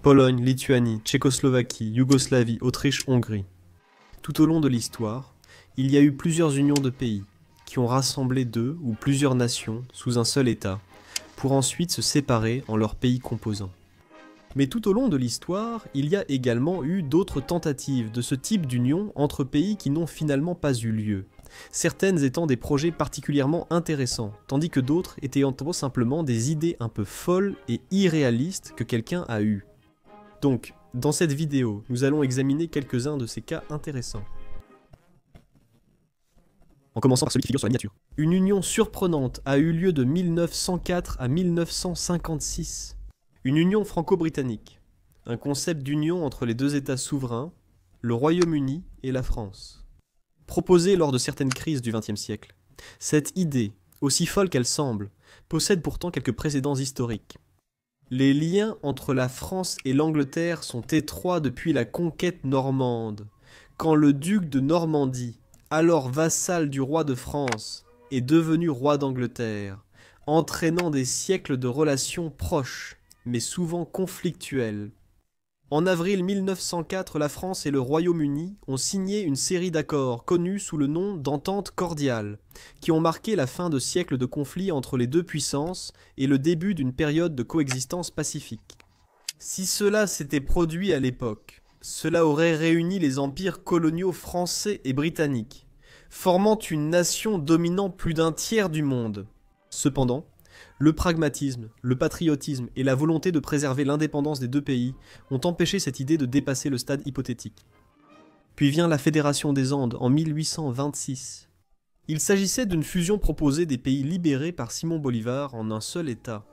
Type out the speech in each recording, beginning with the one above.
Pologne, Lituanie, Tchécoslovaquie, Yougoslavie, Autriche, Hongrie. Tout au long de l'histoire, il y a eu plusieurs unions de pays qui ont rassemblé deux ou plusieurs nations sous un seul État, pour ensuite se séparer en leurs pays composants. Mais tout au long de l'histoire, il y a également eu d'autres tentatives de ce type d'union entre pays qui n'ont finalement pas eu lieu, certaines étant des projets particulièrement intéressants, tandis que d'autres étaient tout simplement des idées un peu folles et irréalistes que quelqu'un a eues. Donc, dans cette vidéo, nous allons examiner quelques-uns de ces cas intéressants. En commençant par celui qui figure sur la miniature. Une union surprenante a eu lieu de 1904 à 1956. Une union franco-britannique, un concept d'union entre les deux États souverains, le Royaume-Uni et la France. Proposée lors de certaines crises du XXe siècle, cette idée, aussi folle qu'elle semble, possède pourtant quelques précédents historiques. Les liens entre la France et l'Angleterre sont étroits depuis la conquête normande, quand le duc de Normandie, alors vassal du roi de France, est devenu roi d'Angleterre, entraînant des siècles de relations proches, mais souvent conflictuelles. En avril 1904, la France et le Royaume-Uni ont signé une série d'accords connus sous le nom d'entente cordiale, qui ont marqué la fin de siècles de conflits entre les deux puissances et le début d'une période de coexistence pacifique. Si cela s'était produit à l'époque, cela aurait réuni les empires coloniaux français et britanniques, formant une nation dominant plus d'un tiers du monde. Cependant, le pragmatisme, le patriotisme et la volonté de préserver l'indépendance des deux pays ont empêché cette idée de dépasser le stade hypothétique. Puis vient la Fédération des Andes en 1826. Il s'agissait d'une fusion proposée des pays libérés par Simon Bolivar en un seul État.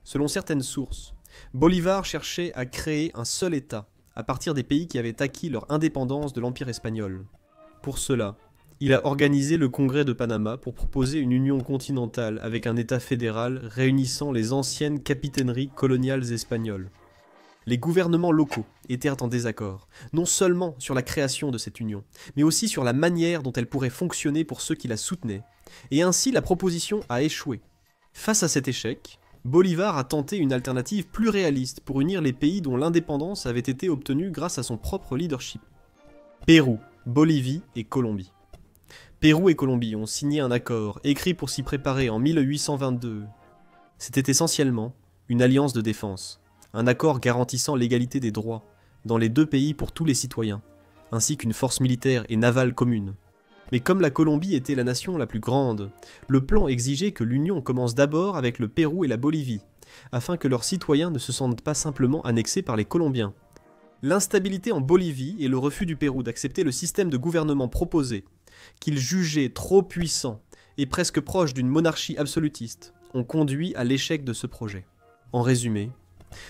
Selon certaines sources, Bolivar cherchait à créer un seul État, à partir des pays qui avaient acquis leur indépendance de l'Empire espagnol. Pour cela, il a organisé le Congrès de Panama pour proposer une union continentale avec un État fédéral réunissant les anciennes capitaineries coloniales espagnoles. Les gouvernements locaux étaient en désaccord, non seulement sur la création de cette union, mais aussi sur la manière dont elle pourrait fonctionner pour ceux qui la soutenaient, et ainsi la proposition a échoué. Face à cet échec, Bolivar a tenté une alternative plus réaliste pour unir les pays dont l'indépendance avait été obtenue grâce à son propre leadership. Pérou, Bolivie et Colombie. Pérou et Colombie ont signé un accord, écrit pour s'y préparer en 1822. C'était essentiellement une alliance de défense, un accord garantissant l'égalité des droits dans les deux pays pour tous les citoyens, ainsi qu'une force militaire et navale commune. Mais comme la Colombie était la nation la plus grande, le plan exigeait que l'union commence d'abord avec le Pérou et la Bolivie, afin que leurs citoyens ne se sentent pas simplement annexés par les Colombiens. L'instabilité en Bolivie et le refus du Pérou d'accepter le système de gouvernement proposé, qu'ils jugeaient trop puissant et presque proche d'une monarchie absolutiste, ont conduit à l'échec de ce projet. En résumé,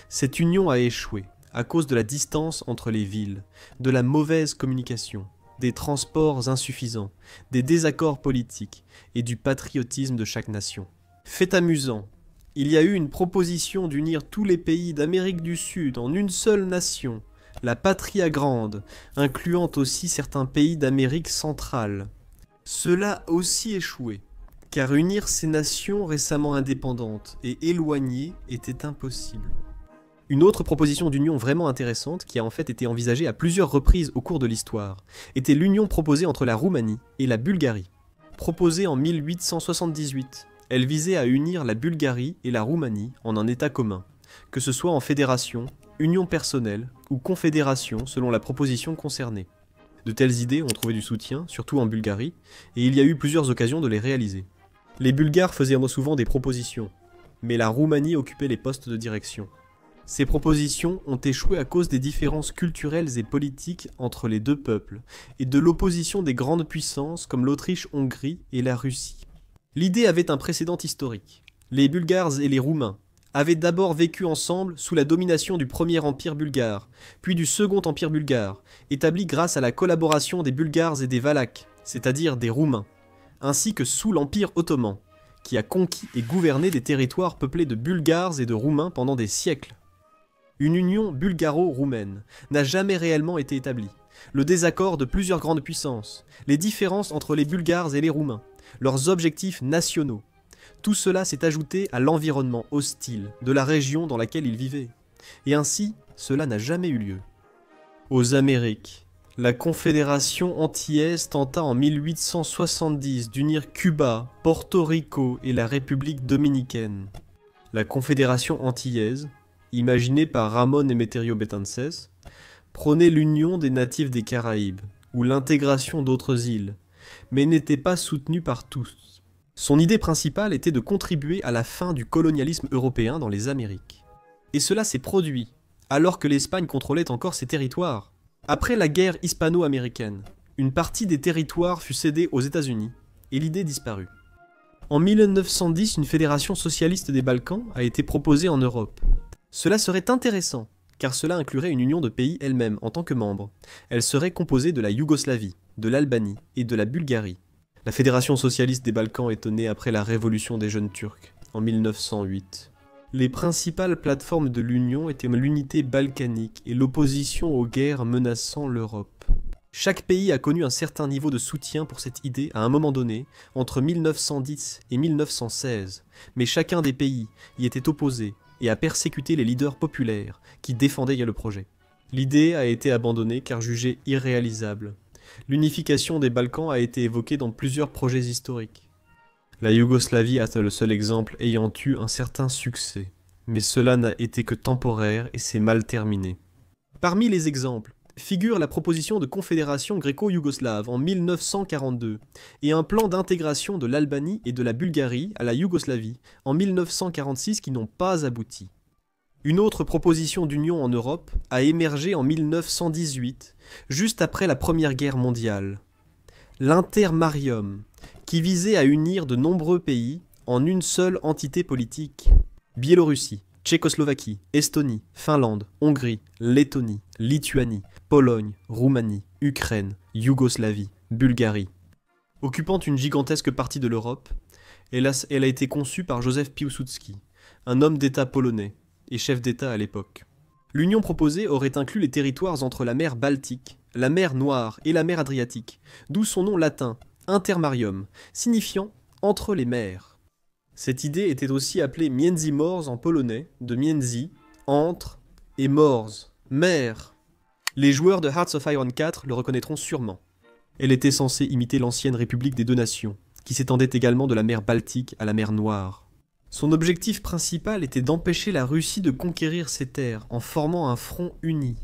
cette union a échoué à cause de la distance entre les villes, de la mauvaise communication, des transports insuffisants, des désaccords politiques et du patriotisme de chaque nation. Fait amusant, il y a eu une proposition d'unir tous les pays d'Amérique du Sud en une seule nation, la Patria Grande, incluant aussi certains pays d'Amérique centrale. Cela a aussi échoué, car unir ces nations récemment indépendantes et éloignées était impossible. Une autre proposition d'union vraiment intéressante, qui a en fait été envisagée à plusieurs reprises au cours de l'histoire, était l'union proposée entre la Roumanie et la Bulgarie. Proposée en 1878, elle visait à unir la Bulgarie et la Roumanie en un État commun, que ce soit en fédération, union personnelle ou confédération selon la proposition concernée. De telles idées ont trouvé du soutien, surtout en Bulgarie, et il y a eu plusieurs occasions de les réaliser. Les Bulgares faisaient souvent des propositions, mais la Roumanie occupait les postes de direction. Ces propositions ont échoué à cause des différences culturelles et politiques entre les deux peuples, et de l'opposition des grandes puissances comme l'Autriche-Hongrie et la Russie. L'idée avait un précédent historique. Les Bulgares et les Roumains avaient d'abord vécu ensemble sous la domination du premier empire bulgare, puis du second empire bulgare, établi grâce à la collaboration des Bulgares et des Valaques, c'est-à-dire des Roumains, ainsi que sous l'empire ottoman, qui a conquis et gouverné des territoires peuplés de Bulgares et de Roumains pendant des siècles. Une union bulgaro-roumaine n'a jamais réellement été établie. Le désaccord de plusieurs grandes puissances, les différences entre les Bulgares et les Roumains, leurs objectifs nationaux, tout cela s'est ajouté à l'environnement hostile de la région dans laquelle ils vivaient. et ainsi, cela n'a jamais eu lieu. Aux Amériques, la Confédération antillaise tenta en 1870 d'unir Cuba, Porto Rico et la République dominicaine. La Confédération antillaise, imaginée par Ramón Emeterio Betances, prônait l'union des natifs des Caraïbes, ou l'intégration d'autres îles, mais n'était pas soutenue par tous. Son idée principale était de contribuer à la fin du colonialisme européen dans les Amériques. Et cela s'est produit, alors que l'Espagne contrôlait encore ses territoires. Après la guerre hispano-américaine, une partie des territoires fut cédée aux États-Unis, et l'idée disparut. En 1910, une fédération socialiste des Balkans a été proposée en Europe. Cela serait intéressant, car cela inclurait une union de pays elle-même en tant que membre. Elle serait composée de la Yougoslavie, de l'Albanie et de la Bulgarie. La fédération socialiste des Balkans est née après la révolution des jeunes Turcs, en 1908. Les principales plateformes de l'Union étaient l'unité balkanique et l'opposition aux guerres menaçant l'Europe. Chaque pays a connu un certain niveau de soutien pour cette idée à un moment donné, entre 1910 et 1916, mais chacun des pays y était opposé et a persécuté les leaders populaires qui défendaient le projet. L'idée a été abandonnée car jugée irréalisable. L'unification des Balkans a été évoquée dans plusieurs projets historiques. La Yougoslavie est le seul exemple ayant eu un certain succès, mais cela n'a été que temporaire et s'est mal terminé. Parmi les exemples, figure la proposition de confédération gréco-yougoslave en 1942 et un plan d'intégration de l'Albanie et de la Bulgarie à la Yougoslavie en 1946 qui n'ont pas abouti. Une autre proposition d'union en Europe a émergé en 1918, juste après la Première Guerre mondiale. L'Intermarium, qui visait à unir de nombreux pays en une seule entité politique. Biélorussie, Tchécoslovaquie, Estonie, Finlande, Hongrie, Lettonie, Lituanie, Pologne, Roumanie, Ukraine, Yougoslavie, Bulgarie. Occupant une gigantesque partie de l'Europe, elle a été conçue par Józef Piłsudski, un homme d'État polonais et chef d'État à l'époque. L'union proposée aurait inclus les territoires entre la mer Baltique, la mer Noire et la mer Adriatique, d'où son nom latin, Intermarium, signifiant « entre les mers ». Cette idée était aussi appelée Między Mors en polonais, de Między, entre, et Mors, mer. Les joueurs de Hearts of Iron 4 le reconnaîtront sûrement. Elle était censée imiter l'ancienne République des Deux Nations, qui s'étendait également de la mer Baltique à la mer Noire. Son objectif principal était d'empêcher la Russie de conquérir ces terres en formant un front uni.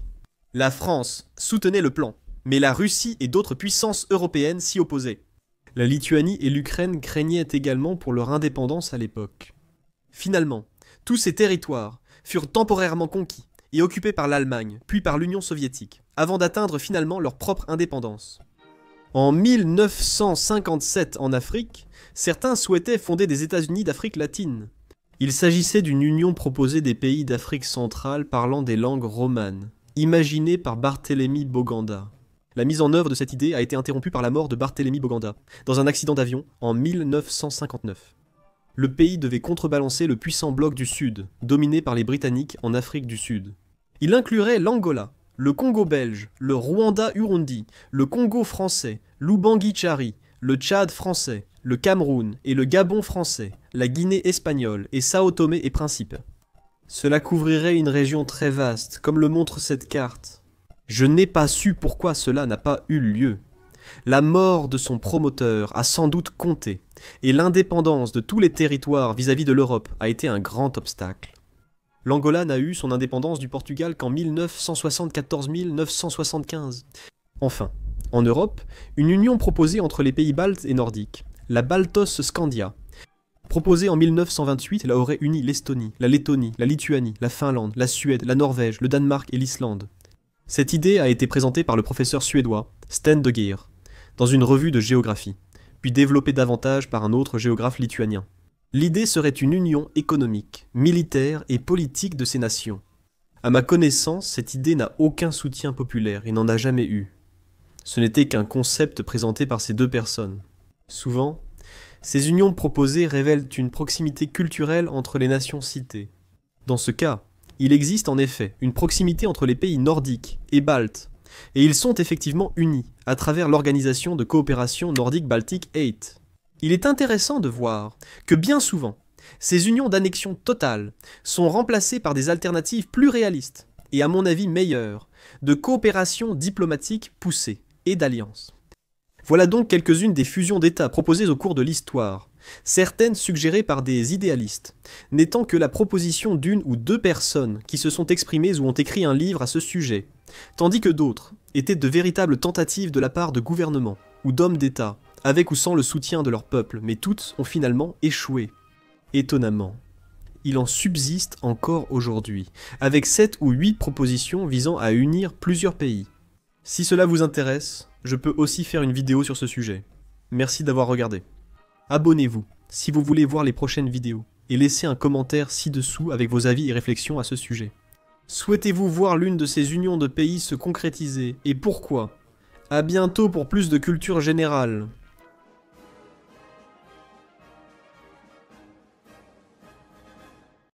La France soutenait le plan, mais la Russie et d'autres puissances européennes s'y opposaient. La Lituanie et l'Ukraine craignaient également pour leur indépendance à l'époque. Finalement, tous ces territoires furent temporairement conquis et occupés par l'Allemagne, puis par l'Union soviétique, avant d'atteindre finalement leur propre indépendance. En 1957 en Afrique, certains souhaitaient fonder des États-Unis d'Afrique latine. Il s'agissait d'une union proposée des pays d'Afrique centrale parlant des langues romanes, imaginée par Barthélemy Boganda. La mise en œuvre de cette idée a été interrompue par la mort de Barthélemy Boganda, dans un accident d'avion en 1959. Le pays devait contrebalancer le puissant bloc du Sud, dominé par les Britanniques en Afrique du Sud. Il inclurait l'Angola, le Congo belge, le Rwanda-Urundi, le Congo français, l'Oubangui-Chari, le Tchad français, le Cameroun et le Gabon français, la Guinée espagnole et Sao Tomé et Principe. Cela couvrirait une région très vaste, comme le montre cette carte. Je n'ai pas su pourquoi cela n'a pas eu lieu. La mort de son promoteur a sans doute compté, et l'indépendance de tous les territoires vis-à-vis de l'Europe a été un grand obstacle. L'Angola n'a eu son indépendance du Portugal qu'en 1974-1975. Enfin, en Europe, une union proposée entre les pays baltes et nordiques, la Baltos Scandia. Proposée en 1928, elle aurait uni l'Estonie, la Lettonie, la Lituanie, la Finlande, la Suède, la Norvège, le Danemark et l'Islande. Cette idée a été présentée par le professeur suédois Sten de Geer dans une revue de géographie, puis développée davantage par un autre géographe lituanien. L'idée serait une union économique, militaire et politique de ces nations. À ma connaissance, cette idée n'a aucun soutien populaire et n'en a jamais eu. Ce n'était qu'un concept présenté par ces deux personnes. Souvent, ces unions proposées révèlent une proximité culturelle entre les nations citées. Dans ce cas, il existe en effet une proximité entre les pays nordiques et baltes, et ils sont effectivement unis à travers l'organisation de coopération nordique-baltique 8. Il est intéressant de voir que bien souvent, Ces unions d'annexion totale sont remplacées par des alternatives plus réalistes, et à mon avis meilleures, de coopération diplomatique poussée et d'alliances. Voilà donc quelques-unes des fusions d'États proposées au cours de l'histoire, certaines suggérées par des idéalistes, n'étant que la proposition d'une ou deux personnes qui se sont exprimées ou ont écrit un livre à ce sujet, tandis que d'autres étaient de véritables tentatives de la part de gouvernements ou d'hommes d'État, avec ou sans le soutien de leur peuple, mais toutes ont finalement échoué. Étonnamment, il en subsiste encore aujourd'hui, avec 7 ou 8 propositions visant à unir plusieurs pays. Si cela vous intéresse, je peux aussi faire une vidéo sur ce sujet. Merci d'avoir regardé. Abonnez-vous si vous voulez voir les prochaines vidéos, et laissez un commentaire ci-dessous avec vos avis et réflexions à ce sujet. Souhaitez-vous voir l'une de ces unions de pays se concrétiser, et pourquoi? À bientôt pour plus de culture générale.